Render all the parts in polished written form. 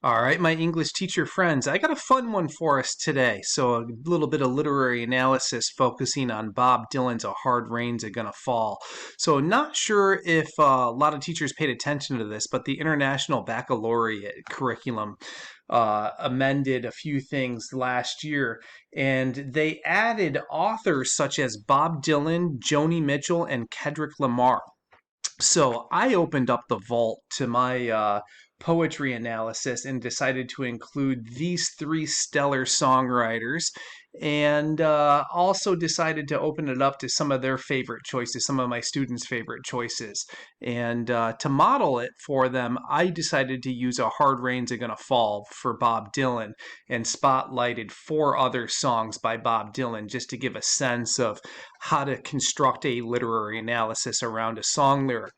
All right, my English teacher friends, I got a fun one for us today. So, a little bit of literary analysis focusing on Bob Dylan's A Hard Rain's Are Gonna Fall. So, not sure if a lot of teachers paid attention to this, but the International Baccalaureate curriculum amended a few things last year, and they added authors such as Bob Dylan, Joni Mitchell, and Kendrick Lamar. So I opened up the vault to my poetry analysis and decided to include these three stellar songwriters, and also decided to open it up to some of their favorite choices, some of my students' favorite choices. And to model it for them, I decided to use A Hard Rain's Are Gonna Fall for Bob Dylan and spotlighted four other songs by Bob Dylan just to give a sense of how to construct a literary analysis around a song lyric.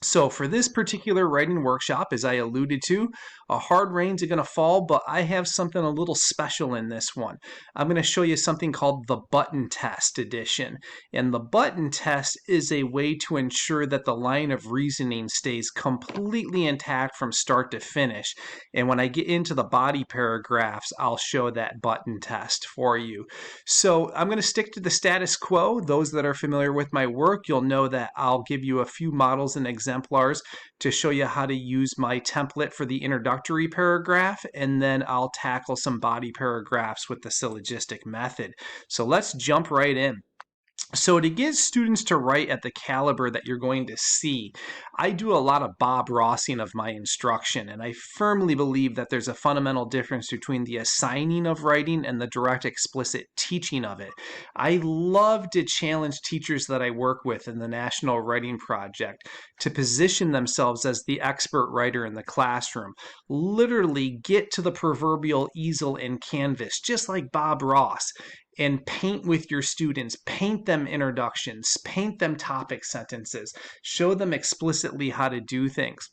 So for this particular writing workshop, as I alluded to, A Hard Rain's Are Gonna Fall, but I have something a little special in this one. I'm going to show you something called the button test edition. And the button test is a way to ensure that the line of reasoning stays completely intact from start to finish. And when I get into the body paragraphs, I'll show that button test for you. So I'm going to stick to the status quo. Those that are familiar with my work, you'll know that I'll give you a few models and exemplars to show you how to use my template for the introductory paragraph, and then I'll tackle some body paragraphs with the syllogistic method. So let's jump right in. So to get students to write at the caliber that you're going to see, I do a lot of Bob Rossing of my instruction, and I firmly believe that there's a fundamental difference between the assigning of writing and the direct explicit teaching of it. I love to challenge teachers that I work with in the National Writing Project to position themselves as the expert writer in the classroom. Literally get to the proverbial easel and canvas, just like Bob Ross, and paint with your students. Paint them introductions, paint them topic sentences, show them explicitly how to do things.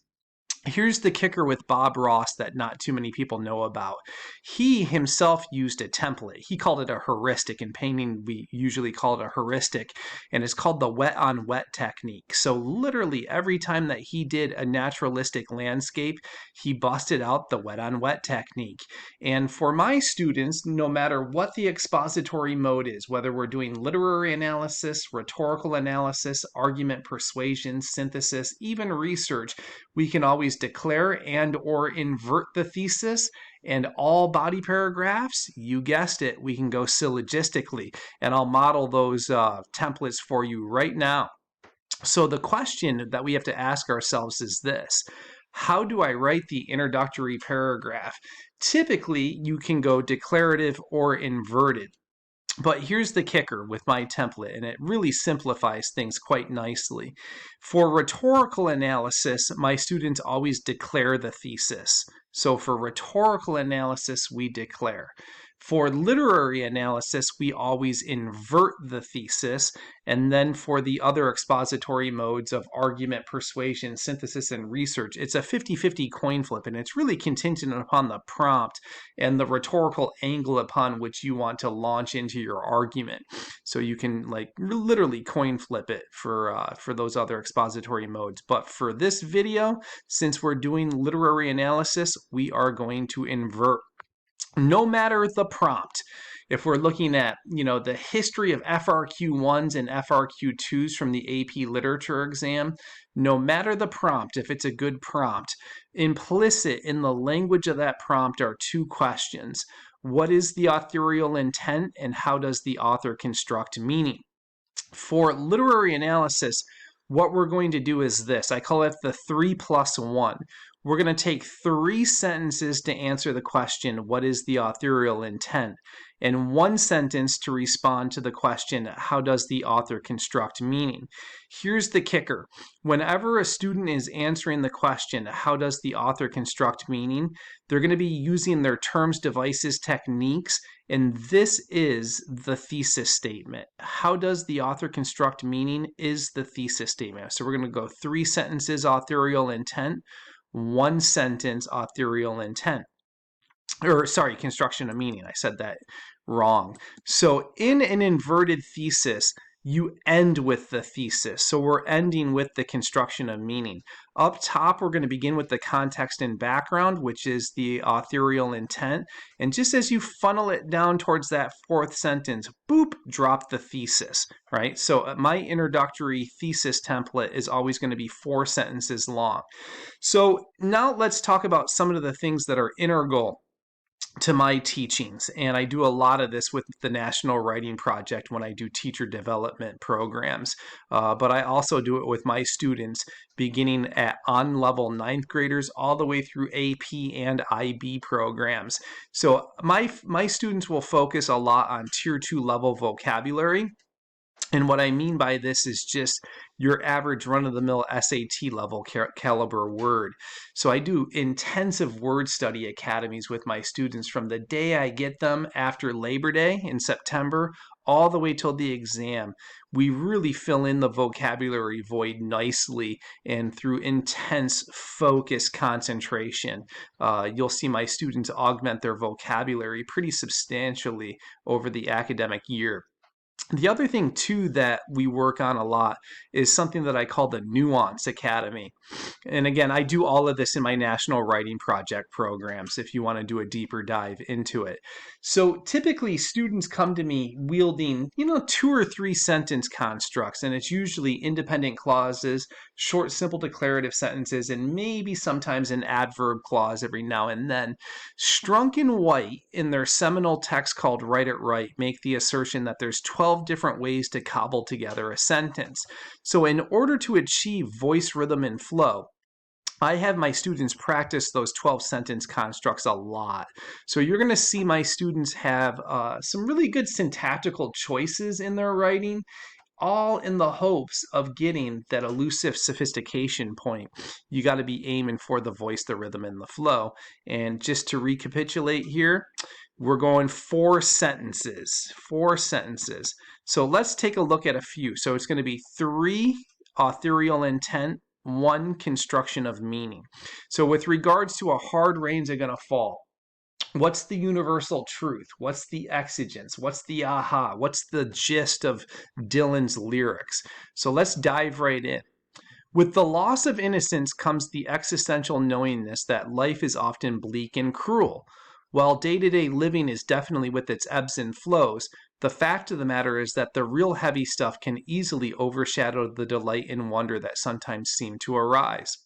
Here's the kicker with Bob Ross that not too many people know about. He himself used a template. He called it a heuristic. In painting, we usually call it a heuristic, and it's called the wet on wet technique. So literally every time that he did a naturalistic landscape, he busted out the wet on wet technique. And for my students, no matter what the expository mode is, whether we're doing literary analysis, rhetorical analysis, argument persuasion, synthesis, even research, we can always declare and or invert the thesis, and all body paragraphs, you guessed it, we can go syllogistically, and I'll model those templates for you right now. So the question that we have to ask ourselves is this: how do I write the introductory paragraph? Typically, you can go declarative or inverted. But here's the kicker with my template, and it really simplifies things quite nicely. For rhetorical analysis, my students always declare the thesis. So for rhetorical analysis, we declare. For literary analysis, we always invert the thesis. And then for the other expository modes of argument, persuasion, synthesis, and research, it's a 50-50 coin flip, and it's really contingent upon the prompt and the rhetorical angle upon which you want to launch into your argument. So you can like literally coin flip it for those other expository modes. But for this video, since we're doing literary analysis, we are going to invert. No matter the prompt. If we're looking at, the history of FRQ1s and FRQ2s from the AP Literature exam, no matter the prompt, if it's a good prompt, implicit in the language of that prompt are two questions. What is the authorial intent, and how does the author construct meaning? For literary analysis, what we're going to do is this. I call it the 3+1. We're going to take 3 sentences to answer the question, what is the authorial intent? And 1 sentence to respond to the question, how does the author construct meaning? Here's the kicker. Whenever a student is answering the question, how does the author construct meaning, they're going to be using their terms, devices, techniques, and this is the thesis statement. How does the author construct meaning is the thesis statement. So we're going to go 3 sentences, authorial intent, 1 sentence, authorial intent. Construction of meaning. I said that wrong. So in an inverted thesis, you end with the thesis. So we're ending with the construction of meaning. Up top, we're going to begin with the context and background, which is the authorial intent. And just as you funnel it down towards that fourth sentence, boop, drop the thesis, right? So my introductory thesis template is always going to be 4 sentences long. So now let's talk about some of the things that are integral to my teachings. And I do a lot of this with the National Writing Project when I do teacher development programs. But I also do it with my students beginning at on-level 9th graders all the way through AP and IB programs. So my students will focus a lot on tier 2 level vocabulary. And what I mean by this is just your average run-of-the-mill SAT level caliber word. So I do intensive word study academies with my students from the day I get them after Labor Day in September all the way till the exam. We really fill in the vocabulary void nicely and through intense focus concentration. You'll see my students augment their vocabulary pretty substantially over the academic year. The other thing, too, that we work on a lot is something that I call the Nuance Academy. And again, I do all of this in my National Writing Project programs if you want to do a deeper dive into it. So typically, students come to me wielding, 2 or 3 sentence constructs, and it's usually independent clauses, short, simple declarative sentences, and maybe sometimes an adverb clause every now and then. Strunk White, in their seminal text called Write It Right, make the assertion that there's 12 different ways to cobble together a sentence. So in order to achieve voice, rhythm, and flow, I have my students practice those 12 sentence constructs a lot. So you're going to see my students have some really good syntactical choices in their writing, all in the hopes of getting that elusive sophistication point. You got to be aiming for the voice, the rhythm, and the flow. And just to recapitulate here, we're going 4 sentences. 4 sentences. So let's take a look at a few. So it's going to be 3 authorial intent, 1 construction of meaning. So with regards to a hard rain's are going to fall, what's the universal truth? What's the exigence? What's the aha? What's the gist of Dylan's lyrics? So let's dive right in. With the loss of innocence comes the existential knowingness that life is often bleak and cruel. While day-to-day living is definitely with its ebbs and flows, the fact of the matter is that the real heavy stuff can easily overshadow the delight and wonder that sometimes seem to arise.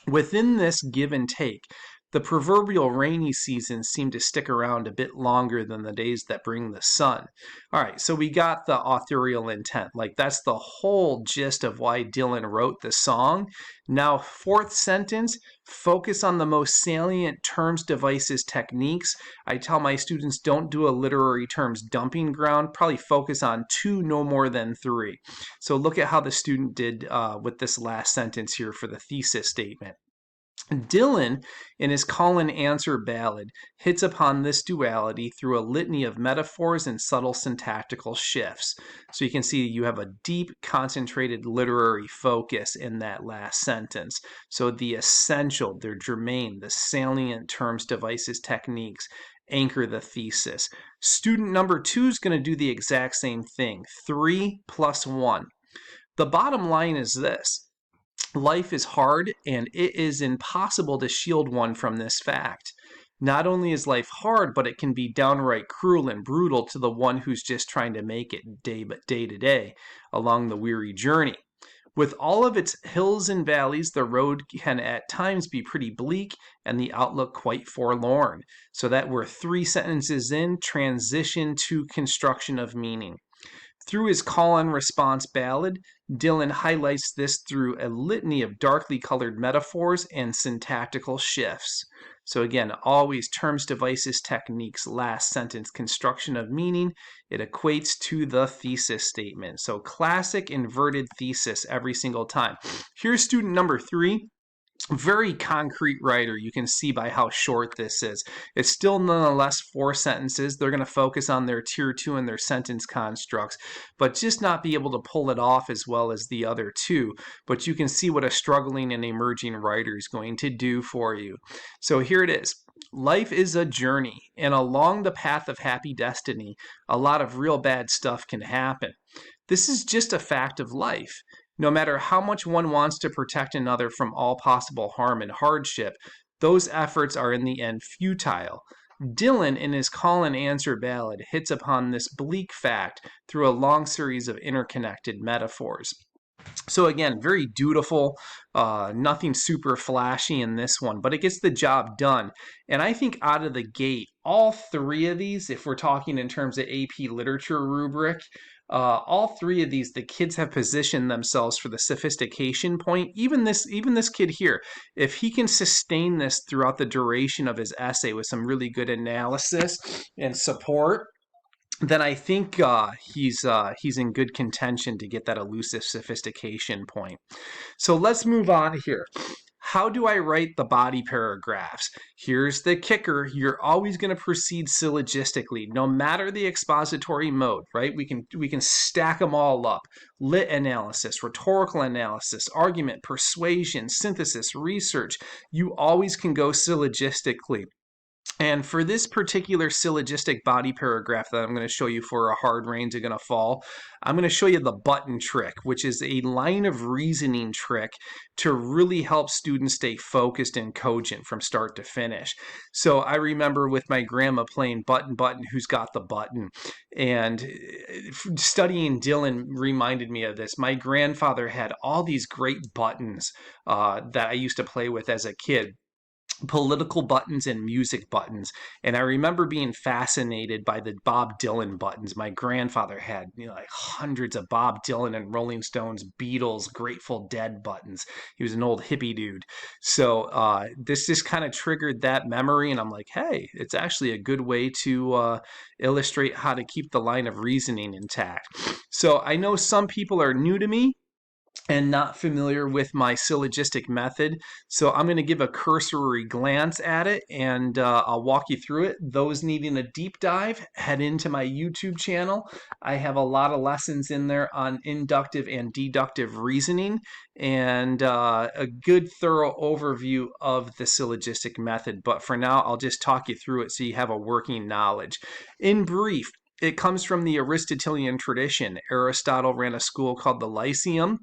Within this give and take, the proverbial rainy seasons seem to stick around a bit longer than the days that bring the sun. All right, so we got the authorial intent. Like, that's the whole gist of why Dylan wrote the song. Now, 4th sentence, focus on the most salient terms, devices, techniques. I tell my students, don't do a literary terms dumping ground. Probably focus on 2, no more than 3. So look at how the student did with this last sentence here for the thesis statement. Dylan, in his call and answer ballad, hits upon this duality through a litany of metaphors and subtle syntactical shifts. So you can see you have a deep, concentrated literary focus in that last sentence. So the essential, the germane, the salient terms, devices, techniques anchor the thesis. Student number 2 is going to do the exact same thing, 3 plus 1. The bottom line is this. Life is hard, and it is impossible to shield one from this fact. Not only is life hard, but it can be downright cruel and brutal to the one who's just trying to make it day to day along the weary journey. With all of its hills and valleys, the road can at times be pretty bleak and the outlook quite forlorn. So that we're 3 sentences in, transition to construction of meaning. Through his call and response ballad, Dylan highlights this through a litany of darkly colored metaphors and syntactical shifts. So again, always terms, devices, techniques, last sentence, construction of meaning. It equates to the thesis statement. So classic inverted thesis every single time. Here's student number 3. Very concrete writer. You can see by how short this is. It's still nonetheless 4 sentences. They're going to focus on their tier 2 and their sentence constructs, but just not be able to pull it off as well as the other 2. But you can see what a struggling and emerging writer is going to do for you. So here it is. Life is a journey, and along the path of happy destiny, a lot of real bad stuff can happen. This is just a fact of life. No matter how much one wants to protect another from all possible harm and hardship, those efforts are in the end futile. Dylan, in his call and answer ballad, hits upon this bleak fact through a long series of interconnected metaphors. So again, very dutiful, nothing super flashy in this one, but it gets the job done. And I think out of the gate, all three of these, if we're talking in terms of AP literature rubric, all three of these, the kids have positioned themselves for the sophistication point. Even this kid here, if he can sustain this throughout the duration of his essay with some really good analysis and support, then I think he's in good contention to get that elusive sophistication point. So let's move on here. How do I write the body paragraphs? Here's the kicker. You're always going to proceed syllogistically, no matter the expository mode, right? We can stack them all up. Lit analysis, rhetorical analysis, argument, persuasion, synthesis, research. You always can go syllogistically. And for this particular syllogistic body paragraph that I'm going to show you for A Hard Rain's Are Gonna Fall, I'm going to show you the button trick, which is a line of reasoning trick to really help students stay focused and cogent from start to finish. So I remember with my grandma playing Button, Button, Who's Got the Button? And studying Dylan reminded me of this. My grandfather had all these great buttons that I used to play with as a kid, political buttons and music buttons. And I remember being fascinated by the Bob Dylan buttons. My grandfather had, like hundreds of Bob Dylan and Rolling Stones, Beatles, Grateful Dead buttons. He was an old hippie dude. So this just kind of triggered that memory. And I'm like, hey, it's actually a good way to illustrate how to keep the line of reasoning intact. So I know some people are new to me and not familiar with my syllogistic method. So I'm going to give a cursory glance at it and I'll walk you through it. Those needing a deep dive, head into my YouTube channel. I have a lot of lessons in there on inductive and deductive reasoning and a good thorough overview of the syllogistic method. But for now, I'll just talk you through it so you have a working knowledge. In brief, it comes from the Aristotelian tradition. Aristotle ran a school called the Lyceum,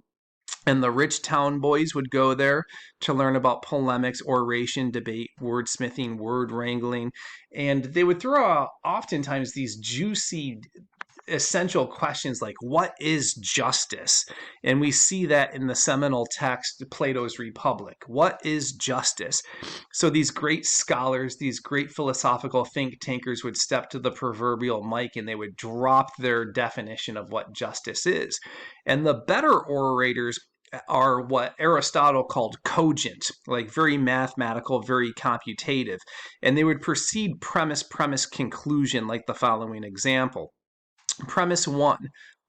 and the rich town boys would go there to learn about polemics, oration, debate, wordsmithing, word wrangling. And they would throw out oftentimes these juicy, essential questions like, what is justice? And we see that in the seminal text, Plato's Republic. What is justice? So these great scholars, these great philosophical think tankers would step to the proverbial mic and they would drop their definition of what justice is. And the better orators are what Aristotle called cogent, like very mathematical, very computative. And they would proceed premise, conclusion, like the following example. Premise 1,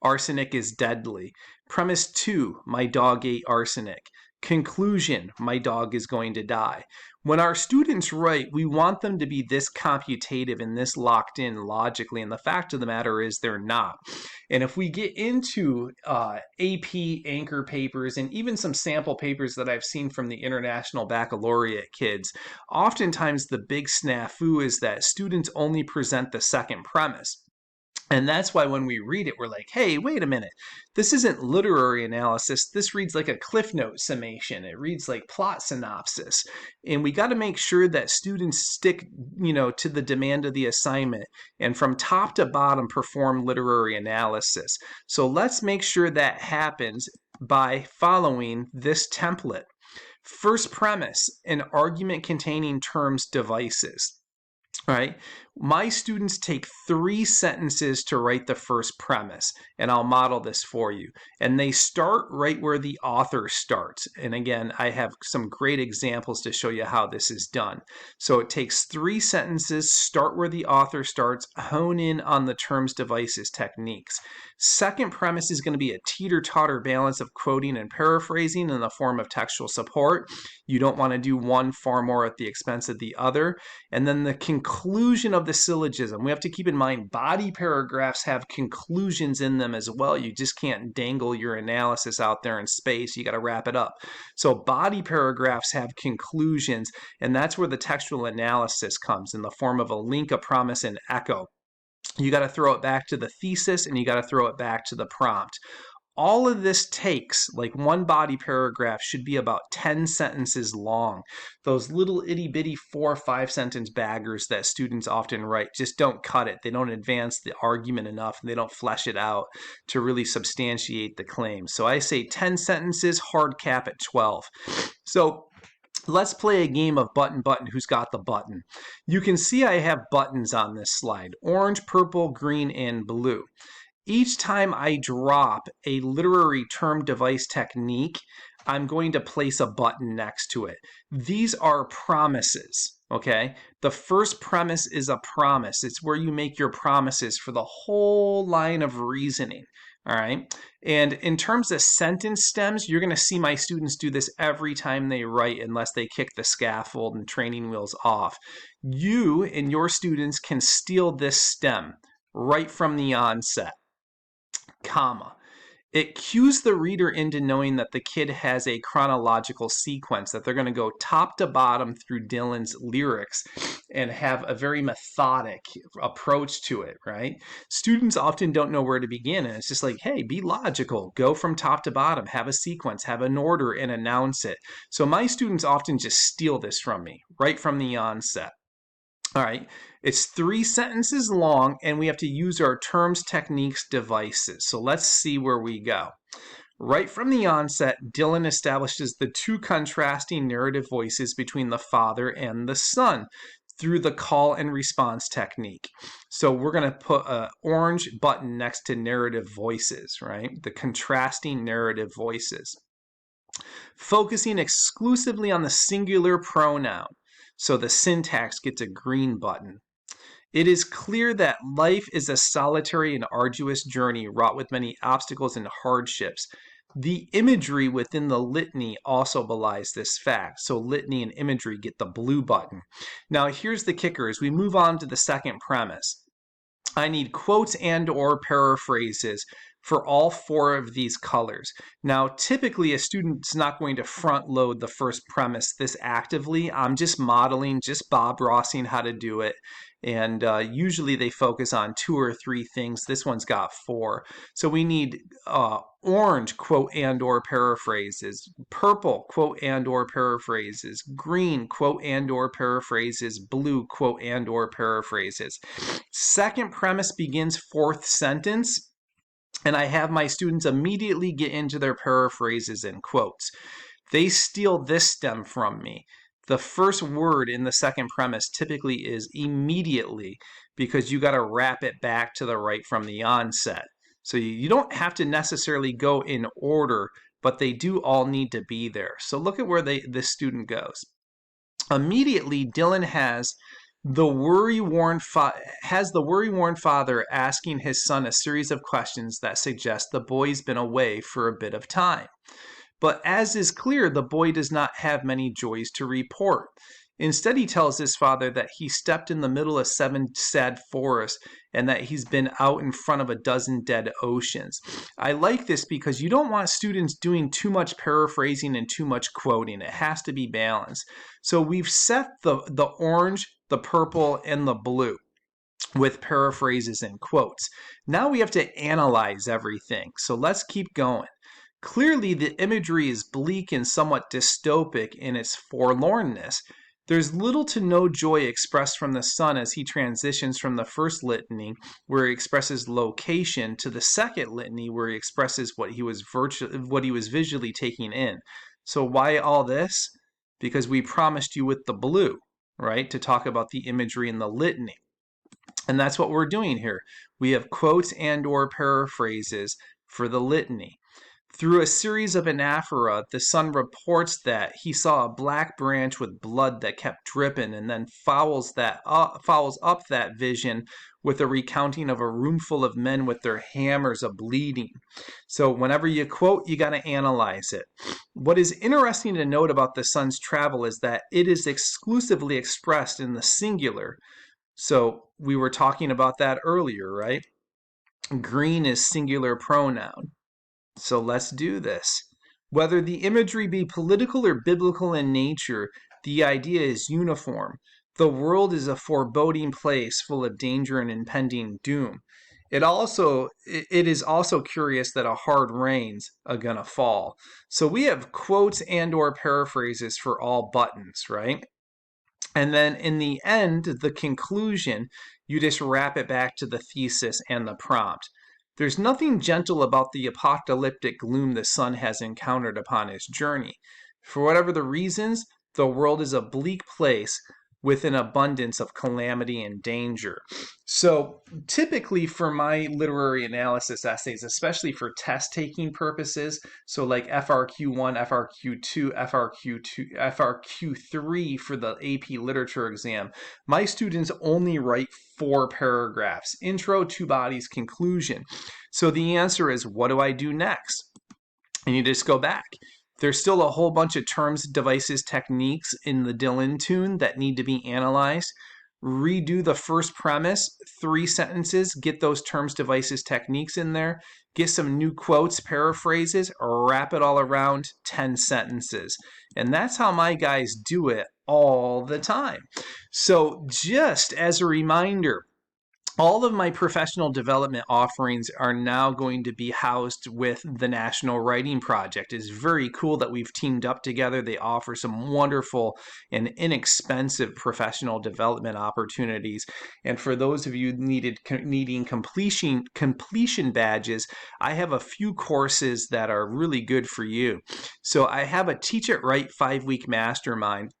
arsenic is deadly. Premise 2, my dog ate arsenic. Conclusion, my dog is going to die. When our students write, we want them to be this computative and this locked in logically, and the fact of the matter is they're not. And if we get into AP anchor papers and even some sample papers that I've seen from the International Baccalaureate kids, oftentimes the big snafu is that students only present the second premise. And that's why when we read it, we're like, hey, wait a minute. This isn't literary analysis. This reads like a Cliff Note summation. It reads like plot synopsis. And we got to make sure that students stick, to the demand of the assignment and from top to bottom perform literary analysis. So let's make sure that happens by following this template. First premise, an argument containing terms, devices. Right? My students take 3 sentences to write the first premise, and I'll model this for you. And they start right where the author starts. And again, I have some great examples to show you how this is done. So it takes 3 sentences, start where the author starts, hone in on the terms, devices, techniques. Second premise is going to be a teeter-totter balance of quoting and paraphrasing in the form of textual support. You don't want to do one far more at the expense of the other. And then the conclusion of the syllogism. We have to keep in mind body paragraphs have conclusions in them as well. You just can't dangle your analysis out there in space. You got to wrap it up. So body paragraphs have conclusions, and that's where the textual analysis comes in the form of a link, a promise, and echo. You got to throw it back to the thesis, and you got to throw it back to the prompt. All of this takes, like one body paragraph should be about 10 sentences long. Those little itty bitty 4 or 5 sentence baggers that students often write just don't cut it. They don't advance the argument enough, and they don't flesh it out to really substantiate the claim. So I say 10 sentences, hard cap at 12. So let's play a game of button, who's got the button. You can see I have buttons on this slide: orange, purple, green, and blue. Each time I drop a literary term, device, technique, I'm going to place a button next to it. These are promises, okay? The first premise is a promise. It's where you make your promises for the whole line of reasoning, all right? And in terms of sentence stems, you're going to see my students do this every time they write, unless they kick the scaffold and training wheels off. You and your students can steal this stem right from the onset. Comma. It cues the reader into knowing that the kid has a chronological sequence, that they're going to go top to bottom through Dylan's lyrics and have a very methodic approach to it, right? Students often don't know where to begin, and it's just like, hey, be logical. Go from top to bottom, have a sequence, have an order, and announce it. So my students often just steal this from me right from the onset. All right, it's 3 sentences long, and we have to use our terms, techniques, devices. So let's see where we go. Right from the onset, Dylan establishes the 2 contrasting narrative voices between the father and the son through the call and response technique. So we're going to put an orange button next to narrative voices, right? The contrasting narrative voices. Focusing exclusively on the singular pronoun. So the syntax gets a green button. It is clear that life is a solitary and arduous journey wrought with many obstacles and hardships. The imagery within the litany also belies this fact. So litany and imagery get the blue button. Now here's the kicker as we move on to the second premise. I need quotes and or paraphrases for all 4 of these colors. Now, typically a student's not going to front load the first premise this actively. I'm just modeling, just Bob Rossing how to do it. And usually they focus on 2 or 3 things. This one's got 4. So we need orange, quote and or paraphrases, purple, quote and or paraphrases, green, quote and or paraphrases, blue, quote and or paraphrases. Second premise begins 4th sentence, and I have my students immediately get into their paraphrases and quotes. They steal this stem from me. The first word in the second premise typically is immediately, because you got to wrap it back to the right from the onset. So you don't have to necessarily go in order, but they do all need to be there. So look at where this student goes. Immediately, Dylan has the worry-worn father asking his son a series of questions that suggest the boy's been away for a bit of time. But as is clear, the boy does not have many joys to report. Instead, he tells his father that he stepped in the middle of 7 sad forests and that he's been out in front of a dozen dead oceans. I like this because you don't want students doing too much paraphrasing and too much quoting. It has to be balanced. So we've set the orange, the purple, and the blue with paraphrases and quotes. Now we have to analyze everything. So let's keep going. Clearly, the imagery is bleak and somewhat dystopic in its forlornness. There's little to no joy expressed from the son as he transitions from the first litany, where he expresses location, to the second litany, where he expresses what he was visually taking in. So why all this? Because we promised you with the blue, right, to talk about the imagery in the litany. And that's what we're doing here. We have quotes and or paraphrases for the litany. Through a series of anaphora, the son reports that he saw a black branch with blood that kept dripping, and then follows up that vision with a recounting of a room full of men with their hammers a-bleeding. So whenever you quote, you got to analyze it. What is interesting to note about the son's travel is that it is exclusively expressed in the singular. So we were talking about that earlier, right? Green is singular pronoun. So let's do this. Whether the imagery be political or biblical in nature, the idea is uniform. The world is a foreboding place full of danger and impending doom. It is also curious that a hard rain's a gonna fall. So we have quotes and or paraphrases for all buttons, right? And then in the end, the conclusion, you just wrap it back to the thesis and the prompt. There's nothing gentle about the apocalyptic gloom the son has encountered upon his journey. For whatever the reasons, the world is a bleak place with an abundance of calamity and danger. So typically for my literary analysis essays, especially for test taking purposes, so like FRQ1, FRQ2, FRQ2, FRQ3 for the AP literature exam, my students only write 4 paragraphs: intro, 2 bodies, conclusion. So the answer is, what do I do next? And you just go back. There's still a whole bunch of terms, devices, techniques in the Dylan tune that need to be analyzed. Redo the first premise, 3 sentences, get those terms, devices, techniques in there, get some new quotes, paraphrases, wrap it all around, 10 sentences. And that's how my guys do it all the time. So just as a reminder, all of my professional development offerings are now going to be housed with the National Writing Project. It's very cool that we've teamed up together. They offer some wonderful and inexpensive professional development opportunities. And for those of you needing completion badges, I have a few courses that are really good for you. So I have a Teach It Right 5-week mastermind.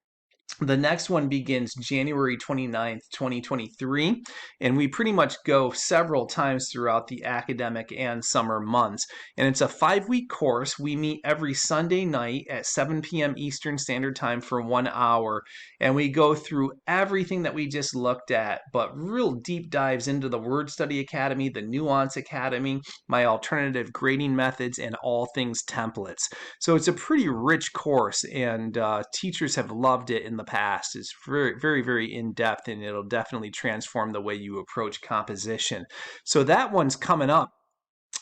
The next one begins January 29th, 2023, and we pretty much go several times throughout the academic and summer months. And it's a 5-week course. We meet every Sunday night at 7 p.m. Eastern Standard Time for 1 hour, and we go through everything that we just looked at, but real deep dives into the Word Study Academy, the Nuance Academy, my alternative grading methods, and all things templates. So it's a pretty rich course, and teachers have loved it in the past. It's very, very, very in-depth, and it'll definitely transform the way you approach composition. So that one's coming up.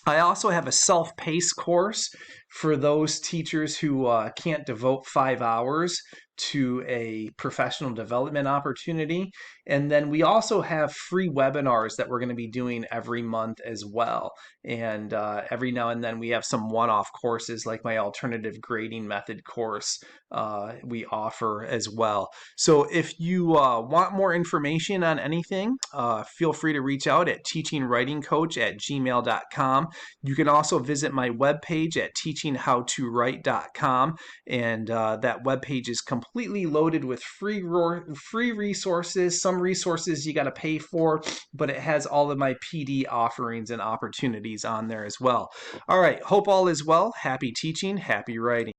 I also have a self-paced course for those teachers who can't devote 5 hours to a professional development opportunity. And then we also have free webinars that we're going to be doing every month as well. And every now and then we have some one-off courses like my alternative grading method course we offer as well. So if you want more information on anything, feel free to reach out at teachingwritingcoach@gmail.com. You can also visit my webpage at teachinghowtowrite.com, and that webpage is completely loaded with free resources. Some resources you got to pay for, but it has all of my PD offerings and opportunities on there as well. All right, hope all is well. Happy teaching, happy writing.